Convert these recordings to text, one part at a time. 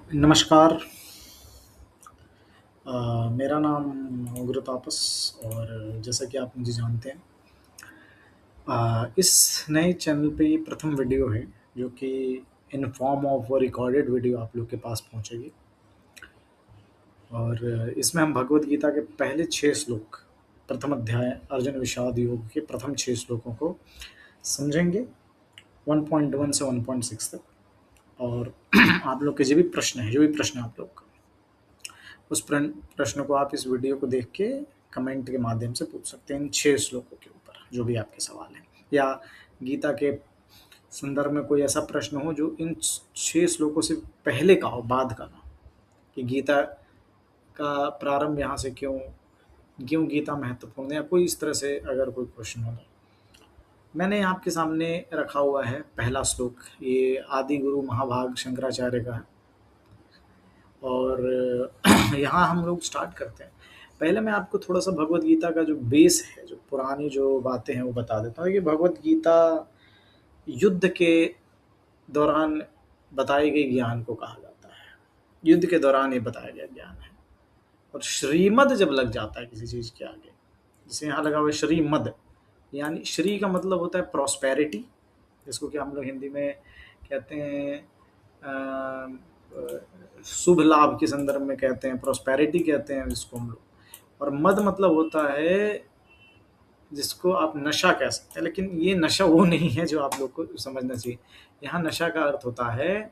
नमस्कार। मेरा नाम गुरु तापस और जैसा कि आप मुझे जानते हैं, इस नए चैनल पे ये प्रथम वीडियो है जो कि in form of recorded video आप लोग के पास पहुंचेगी। और इसमें हम भगवत गीता के पहले 6 श्लोक, प्रथम अध्याय अर्जुन विषाद योग के प्रथम 6 श्लोकों को समझेंगे, 1.1 से 1.6 तक। और आप लोग के जो भी प्रश्न है आप लोग का, उस प्रश्न को आप इस वीडियो को देख के कमेंट के माध्यम से पूछ सकते हैं इन 6 श्लोकों के ऊपर, जो भी आपके सवाल हैं, या गीता के संदर्भ में कोई ऐसा प्रश्न हो जो इन 6 श्लोकों से पहले का हो, बाद का ना, कि गीता का प्रारंभ यहाँ से क्यों क्यों गीता महत्वपूर्ण है, या कोई इस तरह से अगर कोई प्रश्न हो। मैंने आपके सामने रखा हुआ है पहला श्लोक, ये आदि गुरु महाभाग शंकराचार्य का है। और यहाँ हम लोग स्टार्ट करते हैं। पहले मैं आपको थोड़ा सा भगवत गीता का जो बेस है, जो पुरानी जो बातें हैं वो बता देता हूँ। कि भगवत गीता युद्ध के दौरान बताए गए ज्ञान को कहा जाता है। युद्ध के दौरान ये बताया गया ज्ञान है। और श्रीमद जब लग जाता है किसी चीज़ के आगे, जैसे यहाँ लगा हुआ है श्रीमद, यानी श्री का मतलब होता है प्रॉस्पेरिटी, जिसको कि हम लोग हिंदी में कहते हैं शुभ लाभ के संदर्भ में कहते हैं, प्रॉस्पेरिटी कहते हैं इसको हम लोग। और मद मतलब होता है जिसको आप नशा कह सकते हैं, लेकिन ये नशा वो नहीं है जो आप लोग को समझना चाहिए। यहाँ नशा का अर्थ होता है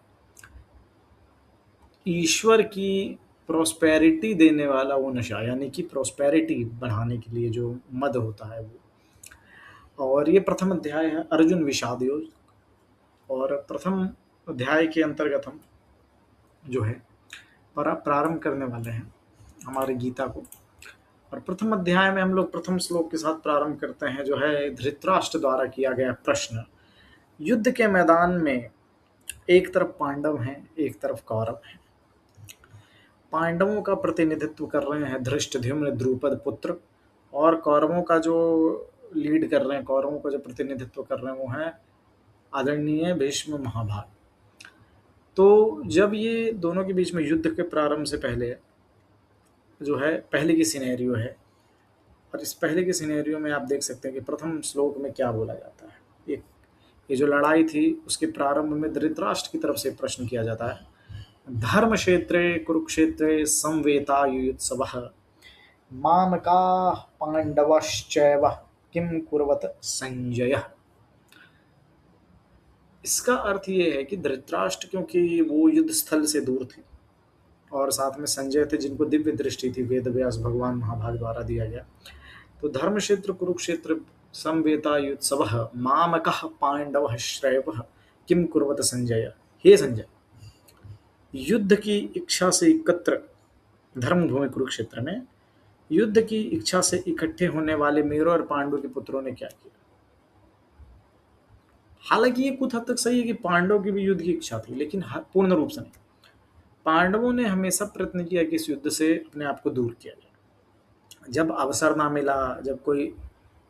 ईश्वर की प्रॉस्पेरिटी देने वाला वो नशा, यानी कि प्रॉस्पेरिटी बढ़ाने के लिए जो मद होता है वो। और ये प्रथम अध्याय है अर्जुन विषाद योग। और प्रथम अध्याय के अंतर्गत हम जो है प्रारंभ करने वाले हैं हमारे गीता को। और प्रथम अध्याय में हम लोग प्रथम श्लोक के साथ प्रारंभ करते हैं, जो है धृतराष्ट्र द्वारा किया गया प्रश्न। युद्ध के मैदान में एक तरफ पांडव हैं, एक तरफ कौरव हैं। पांडवों का प्रतिनिधित्व कर रहे हैं धृष्टद्युम्न द्रुपद पुत्र, और कौरवों का जो लीड कर रहे हैं, कौरवों का जो प्रतिनिधित्व कर रहे हैं वो हैं आदरणीय भीष्म महाभाग। तो जब ये दोनों के बीच में युद्ध के प्रारंभ से पहले जो है पहले की सिनेरियो है, और इस पहले के सिनेरियो में आप देख सकते हैं कि प्रथम श्लोक में क्या बोला जाता है। ये जो लड़ाई थी उसके प्रारंभ में धृतराष्ट्र की तरफ से प्रश्न किया जाता है, धर्म क्षेत्रे कुरुक्षेत्रे संवेतायुत्सवः मामकाः पांडवश्चैव किम कुर्वत संजय। इसका अर्थ ये है कि धृतराष्ट्र, क्योंकि वो युद्ध स्थल से दूर थे, और साथ में संजय थे जिनको दिव्य दृष्टि थी वेद व्यास भगवान महाभाग द्वारा दिया गया। तो धर्म क्षेत्र कुरुक्षेत्र संवेतायुत्सवः मामकः पांडवः श्रैवः किम कुर्वत संजय। हे संजय, युद्ध की इच्छा से एकत्र धर्मभूमि कुरुक्षेत्र में युद्ध की इच्छा से इकट्ठे होने वाले मेरु और पांडु के पुत्रों ने क्या किया। हालांकि ये कुछ हद तक सही है कि पांडवों की भी युद्ध की इच्छा थी, लेकिन पूर्ण रूप से नहीं। पांडवों ने हमेशा प्रयत्न किया कि इस युद्ध से अपने आप को दूर किया जाए। जब अवसर ना मिला, जब कोई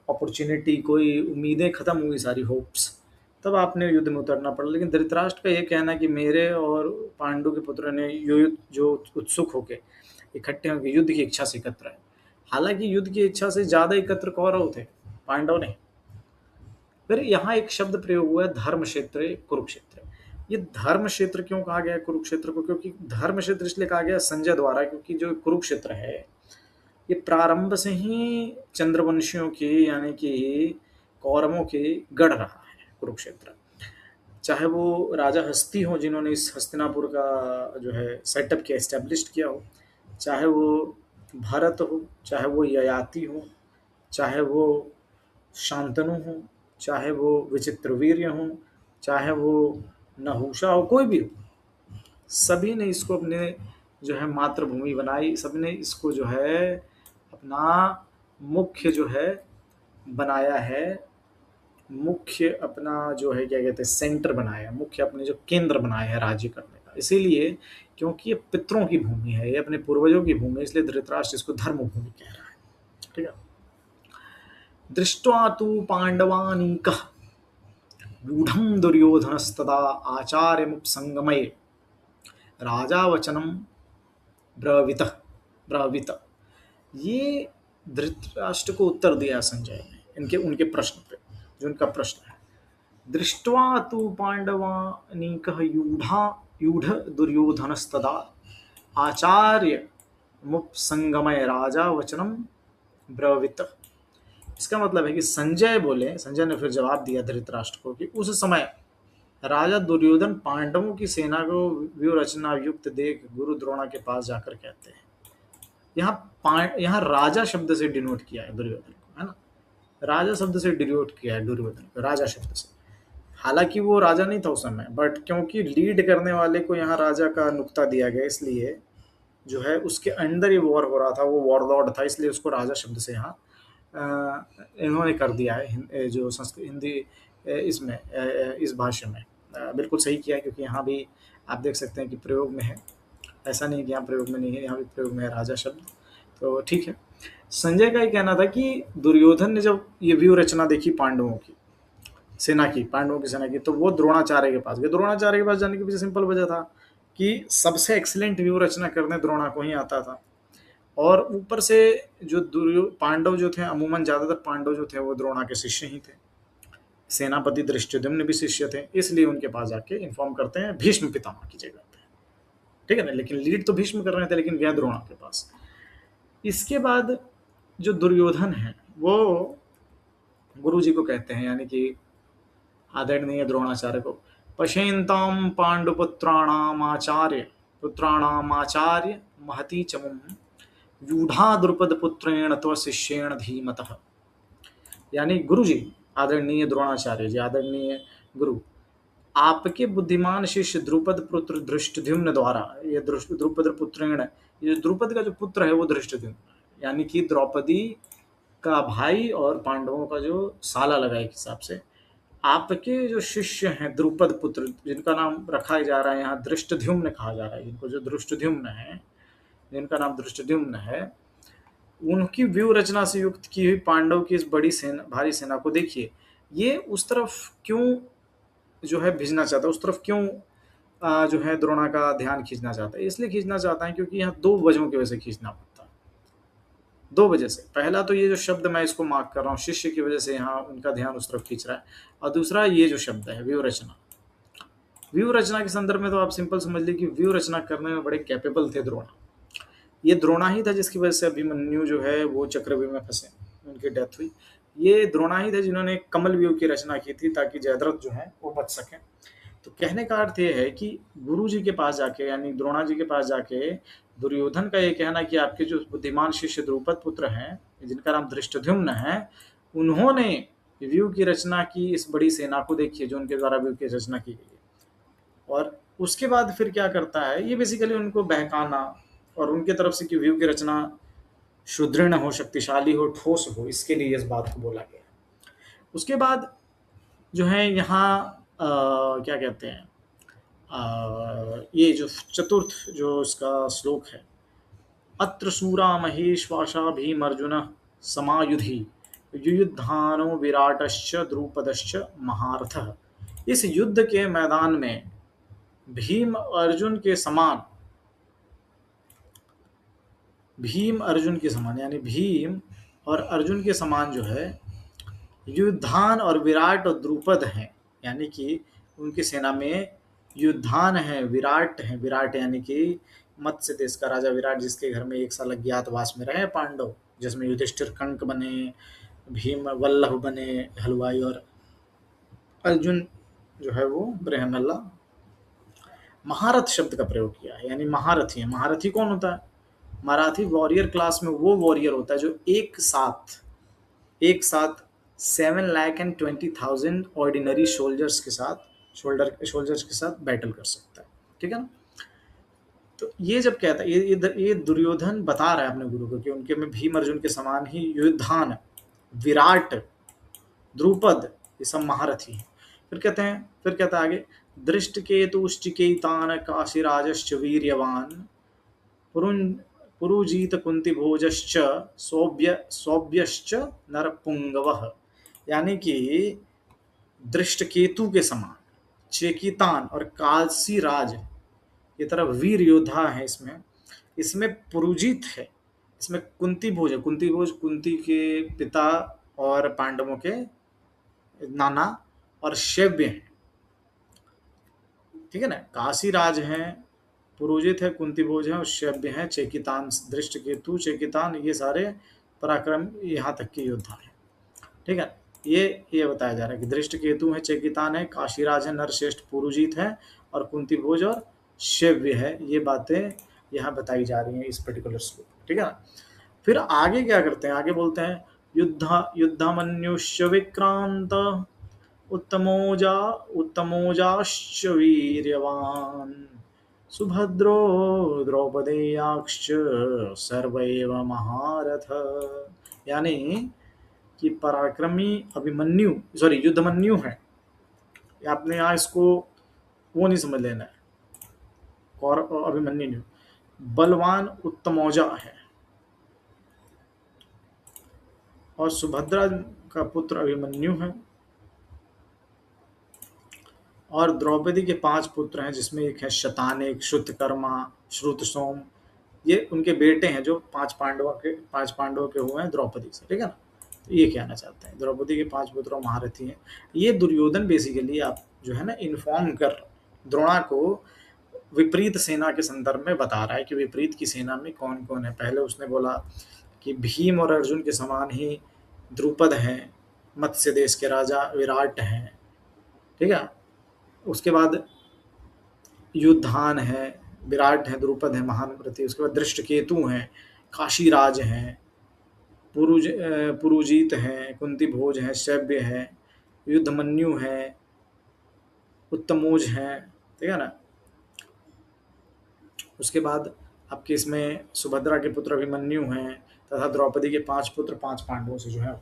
अपॉर्चुनिटी, कोई उम्मीदें खत्म हुई, सारी होप्स, तब आपने युद्ध में उतरना पड़ा। लेकिन धृतराष्ट्र का ये कहना कि मेरे और पांडु के पुत्रों ने युद्ध जो उत्सुक होके इकट्ठे होकर युद्ध की इच्छा से एकत्र है। हालांकि युद्ध की इच्छा से ज्यादा एकत्र कौरव थे, पांडव नहीं। फिर यहाँ एक शब्द प्रयोग हुआ है धर्म क्षेत्र कुरुक्षेत्र। ये धर्म क्षेत्र क्यों कहा गया है कुरुक्षेत्र को? क्योंकि धर्म क्षेत्र इसलिए कहा गया संजय द्वारा, क्योंकि जो कुरुक्षेत्र है ये प्रारंभ से ही चंद्रवंशियों के, यानी कि कौरवों के गढ़ रहा है कुरुक्षेत्र। चाहे वो राजा हस्ती हो जिन्होंने इस हस्तिनापुर का जो है सेटअप किया, एस्टेब्लिश किया हो, चाहे वो भरत हो, चाहे वो ययाति हो, चाहे वो शांतनु हो, चाहे वो विचित्रवीर्य हो, चाहे वो नहुषा हो, कोई भी हो, सभी ने इसको अपने जो है मातृभूमि बनाई। सभी ने इसको जो है अपना मुख्य जो है बनाया है, मुख्य अपना जो है क्या कहते हैं सेंटर बनाया है, मुख्य अपने जो केंद्र बनाया है राज्य करने का। इसीलिए क्योंकि ये पितरों की भूमि है, ये अपने पूर्वजों की भूमि है, इसलिए धृतराष्ट्र इसको धर्म भूमि कह रहा है। ठीक है। दृष्ट्वा तु पांडवानीकः गूढ़ं दुर्योधनस्तदा आचार्यमुपसंगमये राजा वचनम ब्रवीत ब्रवीत। ये धृतराष्ट्र को उत्तर दिया संजय ने इनके उनके प्रश्न पे, जो उनका प्रश्न है। दृष्ट्वा तु पांडवानीकः यूढ़ दुर्योधनस्तदा आचार्य मुपसंगमय राजा वचनम ब्रवीत। इसका मतलब है कि संजय बोले, संजय ने फिर जवाब दिया धृतराष्ट्र को कि उस समय राजा दुर्योधन पांडवों की सेना को व्यूह रचना युक्त देख गुरु द्रोणा के पास जाकर कहते हैं। यहाँ राजा शब्द से डिनोट किया है दुर्योधन को, है ना। राजा शब्द से डिनोट किया है दुर्योधन को, राजा शब्द से। हालांकि वो राजा नहीं था उस समय, बट क्योंकि लीड करने वाले को यहाँ राजा का नुक्ता दिया गया, इसलिए जो है उसके अंदर ही वॉर हो रहा था, वो वॉरलॉर्ड था, इसलिए उसको राजा शब्द से यहाँ इन्होंने कर दिया है। जो संस्कृत हिंदी इसमें इस भाषा में बिल्कुल सही किया है, क्योंकि यहाँ भी आप देख सकते हैं कि प्रयोग में है, ऐसा नहीं कि यहाँ प्रयोग में नहीं है, यहाँ भी प्रयोग में है राजा शब्द। तो ठीक है। संजय का ये कहना था कि दुर्योधन ने जब ये व्यूह रचना देखी पांडवों की सेना की, तो वो द्रोणाचार्य के पास गए। द्रोणाचार्य के पास जाने के पीछे सिंपल वजह था कि सबसे एक्सीलेंट व्यूह रचना करने द्रोणा को ही आता था, और ऊपर से जो पांडव जो थे, अमूमन ज्यादातर पांडव जो थे वो द्रोणा के शिष्य ही थे। सेनापति धृष्टद्युम्न भी शिष्य थे, इसलिए उनके पास जाके इन्फॉर्म करते हैं भीष्म पितामह की जगह पे, ठीक है ना। लेकिन लीड तो भीष्म कर रहे थे, लेकिन गया द्रोणा के पास। इसके बाद जो दुर्योधन है वो गुरु जी को कहते हैं, यानी कि आदरणीय द्रोणाचार्य को, पश्यन्ताम पुत्राणामाचार्य महती चमुम यूढ़ा द्रुपद पुत्रेण तव शिष्येण धीमतः। यानी गुरु जी, आदरणीय द्रोणाचार्य जी, आदरणीय गुरु, आपके बुद्धिमान शिष्य द्रुपद पुत्र धृष्टद्युम्न द्वारा, ये द्रुपद पुत्रेण, ये द्रुपद का जो पुत्र है वो धृष्टद्युम्न, यानी कि द्रौपदी का भाई और पांडवों का जो साला लगा एक हिसाब से, आपके जो शिष्य हैं द्रुपद पुत्र, जिनका नाम रखा जा रहा है यहाँ धृष्टद्युम्न कहा जा रहा है, जिनको जो धृष्टद्युम्न है, जिनका नाम धृष्टद्युम्न है, उनकी व्यूह रचना से युक्त की हुई पांडव की इस बड़ी सेना, भारी सेना को देखिए, ये उस तरफ क्यों जो है भेजना चाहता है, उस तरफ क्यों जो है द्रोणा का ध्यान खींचना चाहता है। इसलिए खींचना चाहता है क्योंकि यहाँ दो वजहों की वजह से खींचना पड़ता है, दो वजह से। पहला तो ये जो शब्द मैं इसको मार्क कर रहा हूँ, शिष्य की वजह से यहाँ उनका ध्यान उस तरफ खींच रहा है, और दूसरा ये जो शब्द है व्यूह रचना। व्यूह रचना के संदर्भ में तो आप सिंपल समझ लीजिए कि व्यूह रचना करने में बड़े कैपेबल थे द्रोणा। ये द्रोणा ही था जिसकी वजह से अभिमन्यु जो है वो चक्रव्यूह में फंसे, उनकी डेथ हुई। ये द्रोणा ही थे जिन्होंने कमल व्यूह की रचना की थी ताकि जयद्रथ जो है वो बच सके। तो कहने का अर्थ ये है कि गुरु जी के पास जाके, यानी द्रोणा जी के पास जाके दुर्योधन का ये कहना कि आपके जो बुद्धिमान शिष्य द्रुपद पुत्र हैं, जिनका नाम धृष्टद्युम्न है, उन्होंने व्यूह की रचना की इस बड़ी सेना को देखिए जो उनके द्वारा व्यूह की रचना की गई है। और उसके बाद फिर क्या करता है, ये बेसिकली उनको बहकाना और उनके तरफ से कि व्यू की रचना सुदृढ़ हो, शक्तिशाली हो, ठोस हो, इसके लिए इस बात को बोला गया। उसके बाद जो है यहाँ क्या कहते हैं, ये जो चतुर्थ जो इसका श्लोक है, अत्र सूरा महेश्वासा भीमर्जुन समायुधि युयुद्धानो विराटश्च द्रुपदश्च महारथः। इस युद्ध के मैदान में भीम अर्जुन के समान, भीम अर्जुन के समान, यानी भीम और अर्जुन के समान जो है युद्धान और विराट और द्रुपद हैं, यानी कि उनकी सेना में युद्धान है, विराट है। विराट यानी कि मत्स्य देश का राजा विराट, जिसके घर में एक साल अज्ञातवास में रहे पांडव, जिसमें युधिष्ठिर कंक बने, भीम वल्लभ बने हलवाई, और अर्जुन जो है वो बृहन्नला। महारथ शब्द का प्रयोग किया है, यानी महारथी है। महारथी कौन होता है? मराठी वॉरियर क्लास में वो वॉरियर होता है जो एक साथ 7,20,000 ऑर्डिनरी सोल्जर्स के साथ बैटल कर सकता है, ठीक है ना। तो ये जब कहता है, ये दुर्योधन बता रहा है अपने गुरु को कि उनके में भीम अर्जुन के समान ही युद्धान, विराट, द्रुपद, ये सब महारथी हैं। फिर कहता है आगे, दृष्टकेतुश्चिकेतान काशीराजश्च वीर्यवान पुरुजीत कुंती भोजश्च सौभ्यश्च नरपुंगवः। यानी कि दृष्टकेतु के समान, चेकितान और काशीराज ये तरह वीर योद्धा है इसमें। इसमें पुरुजित है, इसमें कुंती भोज है। कुंती भोज कुंती के पिता और पांडवों के नाना और शैव्य हैं, ठीक है ना। काशीराज हैं, पुरोजित है, कुंती भोज है और शैव्य हैं, चेकितान, दृष्टकेतु, चेकितान, ये सारे पराक्रम यहाँ तक के योद्धा हैं, ठीक है। ये बताया जा रहा है कि दृष्टकेतु है, चेकितान है, काशीराज है, नरश्रेष्ठ, पुरुजित है और कुंती भोज और शैव्य है। ये बातें यहाँ बताई जा रही हैं इस पर्टिकुलर श्लोक, ठीक है ना। फिर आगे क्या करते हैं, आगे बोलते हैं युद्धमन्युष्य विक्रांत उत्तमोजा उत्तमोजाश्च वीर्यवान् सुभद्रो द्रौपदेयाश्च सर्वैव महारथ। यानी कि पराक्रमी अभिमन्यु, सॉरी युद्धमन्यु है, आपने यहाँ इसको वो नहीं समझ लेना है, और अभिमन्यु नहीं, बलवान उत्तमौजा है और सुभद्रा का पुत्र अभिमन्यु है और द्रौपदी के 5 पुत्र हैं, जिसमें एक है शतानेक, श्रुतकर्मा, श्रुतसोम, ये उनके बेटे हैं जो 5 पांडवों के हुए हैं द्रौपदी से, ठीक है ना। तो ये कहना चाहते हैं द्रौपदी के 5 पुत्र महारथी हैं। ये दुर्योधन बेसिकली आप जो है ना इन्फॉर्म कर द्रोणा को विपरीत सेना के संदर्भ में बता रहा है कि विपरीत की सेना में कौन कौन है। पहले उसने बोला कि भीम और अर्जुन के समान ही द्रुपद हैं, मत्स्य देश के राजा विराट हैं, ठीक है। उसके बाद युद्धान है, विराट है, द्रुपद है महान प्रति, उसके बाद दृष्टकेतु हैं, काशीराज हैं, पुरुजीत हैं, कुंती भोज हैं, शैव्य है, युद्धमन्यु है, उत्तमोज हैं, ठीक है ना। उसके बाद आपके इसमें सुभद्रा के पुत्र अभिमन्यु हैं तथा द्रौपदी के 5 पुत्र 5 पांडवों से जो है।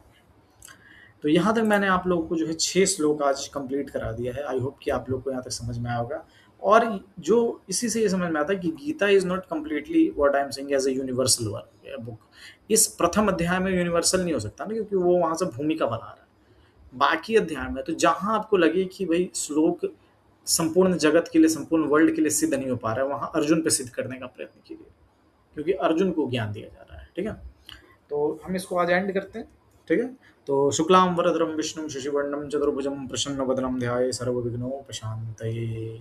तो यहाँ तक मैंने आप लोगों को जो है 6 श्लोक आज कंप्लीट करा दिया है। आई होप कि आप लोग को यहाँ तक समझ में आया होगा। और जो इसी से ये समझ में आता है कि Gita is not completely what I am saying as a universal book. इस प्रथम अध्याय में यूनिवर्सल नहीं हो सकता ना, क्योंकि वो वहाँ से भूमिका बना रहा है। बाकी अध्याय में तो जहाँ आपको लगे कि भाई श्लोक संपूर्ण जगत के लिए, संपूर्ण वर्ल्ड के लिए सिद्ध नहीं हो पा रहा है, वहाँ अर्जुन पे सिद्ध करने का प्रयत्न कीजिए, क्योंकि अर्जुन को ज्ञान दिया जा रहा है, ठीक है। तो हम इसको आज एंड करते हैं, ठीक है। तो शुक्लां वरदरं विष्णुं शशिवर्णं चतुर्भुजं प्रसन्नवदनं ध्याये सर्वविघ्नोपशान्तये।